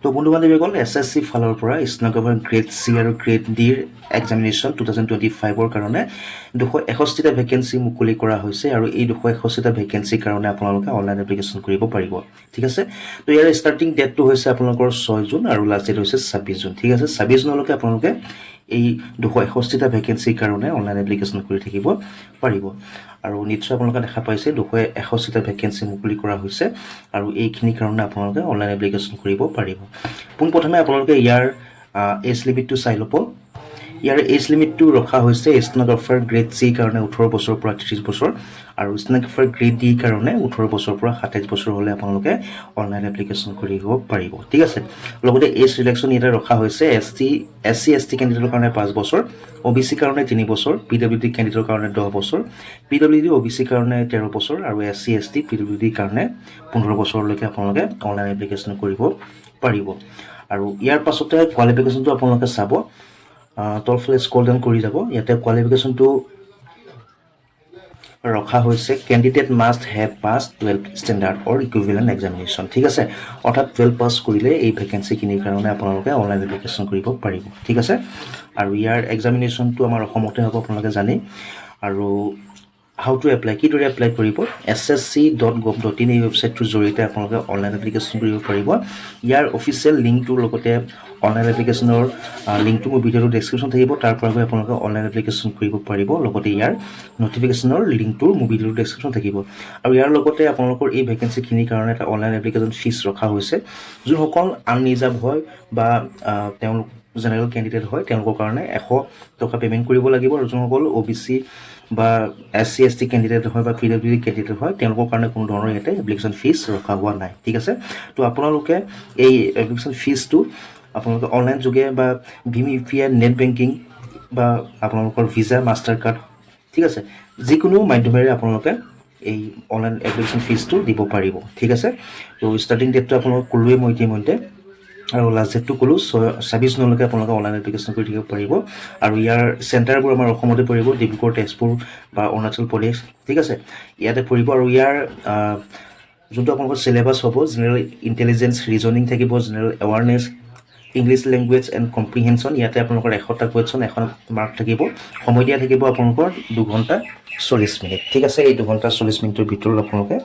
তো বন্ধু বান্ধৱীসকল SSC ফালৰ পৰা stenographer গ্ৰেড চি আৰু গ্ৰেড ডিৰ এক্সামিনেশ্যন 2025ৰ কাৰণে 261টা ভেকেঞ্চি মুকলি কৰা হৈছে আৰু এই 261টা ভেকেঞ্চিৰ কাৰণে আপোনালোকে অনলাইন এপ্লিকেশ্যন কৰিব পাৰিব ঠিক আছে তো ইয়াৰ ষ্টাৰ্টিং ডেটটো হৈছে আপোনালোকৰ 6 জুন আৰু লাষ্ট ডেট হৈছে 26 জুন ঠিক আছে 26 জুনলৈকে আপোনালোকে এই 261টা ভেকেঞ্চিৰ কাৰণে অনলাইন এপ্লিকেশ্যন কৰি থাকিব পাৰিব আৰু নিশ্চয় আপোনালোকে দেখা পাইছে 261টা ভেকেঞ্চি মুকলি কৰা হৈছে আৰু এইখিনিৰ কাৰণে আপোনালোকে অনলাইন এপ্লিকেশ্যন কৰিব পাৰিব পোনপ্ৰথমে আপোনালোকে ইয়াৰ এজ লিমিটটো চাই ল'ব ইয়াৰ এজ লিমিটটো ৰখা হৈছে stenographer গ্ৰেড চি কাৰণে 18 বছৰৰ পৰা 30 বছৰ আৰু stenographer গ্ৰেড ডি কাৰণে 18 বছৰৰ পৰা 27 বছৰ হ'লে আপোনালোকে অনলাইন এপ্লিকেশ্যন কৰিব পাৰিব ঠিক আছে লগতে এজ ৰিলেকশ্যন ইয়াতে ৰখা হৈছে SC ST কেণ্ডিডেটৰ কাৰণে 5 বছৰ OBC কাৰণে 3 বছৰ PWD কেণ্ডিডেটৰ কাৰণে 10 বছৰ PWD OBC কাৰণে 13 বছৰ আৰু SC ST PWD কাৰণে 15 বছৰলৈকে আপোনালোকে অনলাইন এপ্লিকেশ্যন কৰিব পাৰিব আৰু ইয়াৰ পাছতে কোৱালিফিকেশ্যনটো আপোনালোকে চাব তলফালে স্ক্ৰল ডাউন কৰি যাব ইয়াতে কোৱালিফিকেশ্যনটো ৰখা হৈছে candidate must have pass 12 standard or equivalent examination ঠিক আছে অৰ্থাৎ 12 পাছ কৰিলে এই ভেকেঞ্চিখিনিৰ কাৰণে আপোনালোকে অনলাইন এপ্লিকেশ্যন কৰিব পাৰিব ঠিক আছে আৰু ইয়াৰ এক্সামিনেশ্যনটো আমাৰ অসমতে হ'ব আপোনালোকে জানে আৰু হাউ টু এপ্লাই কিদৰে এপ্লাই কৰিব ssc.gov.in এই ৱেবছাইটটোৰ জৰিয়তে আপোনালোকে অনলাইন এপ্লিকেশ্যন কৰিব পাৰিব ইয়াৰ অফিচিয়েল লিংকটোৰ লগতে অনলাইন এপ্লিকেশ্যনৰ লিংকটো মোৰ ভিডিঅ'টোৰ ডেছক্ৰিপশ্যন থাকিব তাৰ পৰা গৈ আপোনালোকে অনলাইন এপ্লিকেশ্যন কৰিব পাৰিব লগতে ইয়াৰ নটিফিকেশ্যনৰ লিংকটো মোৰ ভিডিঅ'টোৰ ডেছক্ৰিপশ্যন থাকিব আৰু ইয়াৰ লগতে আপোনালোকৰ এই ভেকেঞ্চিখিনিৰ কাৰণে এটা অনলাইন এপ্লিকেশ্যন ফিজ ৰখা হৈছে যোনসকল আনৰিজাৰ্ভ হয় বা তেওঁলোক জেনেৰেল কেণ্ডিডেট হয় তেওঁলোকৰ কাৰণে 100 টকা পে'মেণ্ট কৰিব লাগিব আৰু যোনসকল OBC বা SC ST কেণ্ডিডেট হয় বা PWD কেণ্ডিডেট হয় তেওঁলোকৰ কাৰণে কোনো ধৰণৰ ইয়াতে এপ্লিকেশ্যন ফিজ ৰখা হোৱা নাই ঠিক আছে তো আপোনালোকে এই এপ্লিকেশ্যন ফিজটো আপোনালোকে অনলাইন যোগে বা ভীম UPI নেট বেংকিং বা আপোনালোকৰ ভিছা মাষ্টাৰ কাৰ্ড ঠিক আছে যিকোনো মাধ্যমেৰে আপোনালোকে এই অনলাইন এপ্লিকেশ্যন ফিজটো দিব পাৰিব ঠিক আছে তো ষ্টাৰ্টিং ডেটটো আপোনালোক ক'লোৱে মই ইতিমধ্যে আৰু লাষ্ট ডেটটো ক'লো 26 জুনলৈকে আপোনালোকে অনলাইন এপ্লিকেশ্যন কৰি থাকিব পাৰিব আৰু ইয়াৰ চেণ্টাৰবোৰ আমাৰ অসমতে পৰিব ডিব্ৰুগড় তেজপুৰ বা অৰুণাচল প্ৰদেশ ঠিক আছে ইয়াতে পৰিব আৰু ইয়াৰ যোনটো আপোনালোকৰ চিলেবাছ হ'ব জেনেৰেল ইণ্টেলিজেঞ্চ ৰিজনিং থাকিব general awareness English language and comprehension ইয়াতে আপোনালোকৰ 100টা কুৱেশ্যন 100 মাৰ্ক থাকিব সময় দিয়া থাকিব আপোনালোকৰ 2 ঘণ্টা 40 মিনিট ঠিক আছে এই 2 ঘণ্টা 40 মিনিটৰ ভিতৰত আপোনালোকে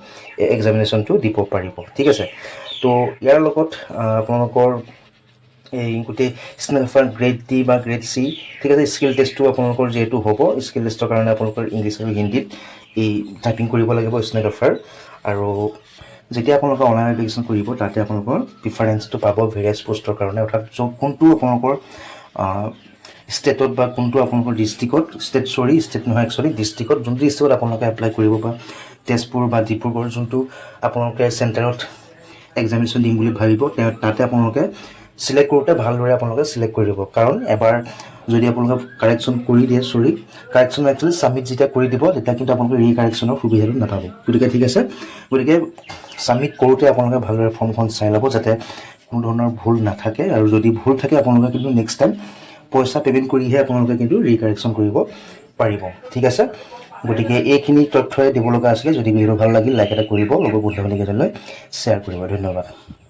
এই এক্সামিনেশ্যনটো দিব পাৰিব ঠিক আছে তো ইয়াৰ লগত আপোনালোকৰ এই গোটেই stenographer গ্ৰেড ডি বা গ্ৰেড চি ঠিক আছে স্কিল টেষ্টটো আপোনালোকৰ যিহেতু হ'ব স্কিল টেষ্টৰ কাৰণে আপোনালোকৰ ইংলিছ আৰু হিন্দীত এই টাইপিং কৰিব লাগিব stenographer আৰু যেতিয়া আপোনালোকে অনলাইন এপ্লিকেশ্যন কৰিব তাতে আপোনালোকৰ প্ৰিফাৰেঞ্চটো পাব ভেৰিয়াছ পষ্টৰ কাৰণে অৰ্থাৎ কোনটো আপোনালোকৰ ষ্টেটত বা কোনটো আপোনালোকৰ ডিষ্ট্ৰিক্টত ডিষ্ট্ৰিক্টত যোনটো ডিষ্ট্ৰিক্টত আপোনালোকে এপ্লাই কৰিব বা তেজপুৰ বা ডিব্ৰুগড় যোনটো আপোনালোকে চেণ্টাৰত এক্সামিনেশ্যন দিম বুলি ভাবিব তাতে আপোনালোকে সিলেক্ট কৰোঁতে ভালদৰে আপোনালোকে সিলেক্ট কৰি দিব কাৰণ এবাৰ যদি আপোনালোকে কাৰেকশ্যন কৰি দিয়ে কাৰেকশ্যন একচুৱেলি ছাবমিট যেতিয়া কৰি দিব তেতিয়া কিন্তু আপোনালোকে ৰিকাৰেকশ্যনৰ সুবিধাটো নাপাব গতিকে ঠিক আছে গতিকে ছাবমিট কৰোঁতে আপোনালোকে ভালদৰে ফৰ্মখন চাই ল'ব যাতে কোনো ধৰণৰ ভুল নাথাকে আৰু যদি ভুল থাকে আপোনালোকে কিন্তু নেক্সট টাইম পইচা পে'মেণ্ট কৰিহে আপোনালোকে কিন্তু ৰিকাৰেকশ্যন কৰিব পাৰিব ঠিক আছে গতিকে এইখিনি তথ্যই দিব লগা আছিলে যদি ভিডিঅ' ভাল লাগিল লাইক এটা কৰিব লগৰ বন্ধু বান্ধৱীকেইজনলৈ শ্বেয়াৰ কৰিব ধন্যবাদ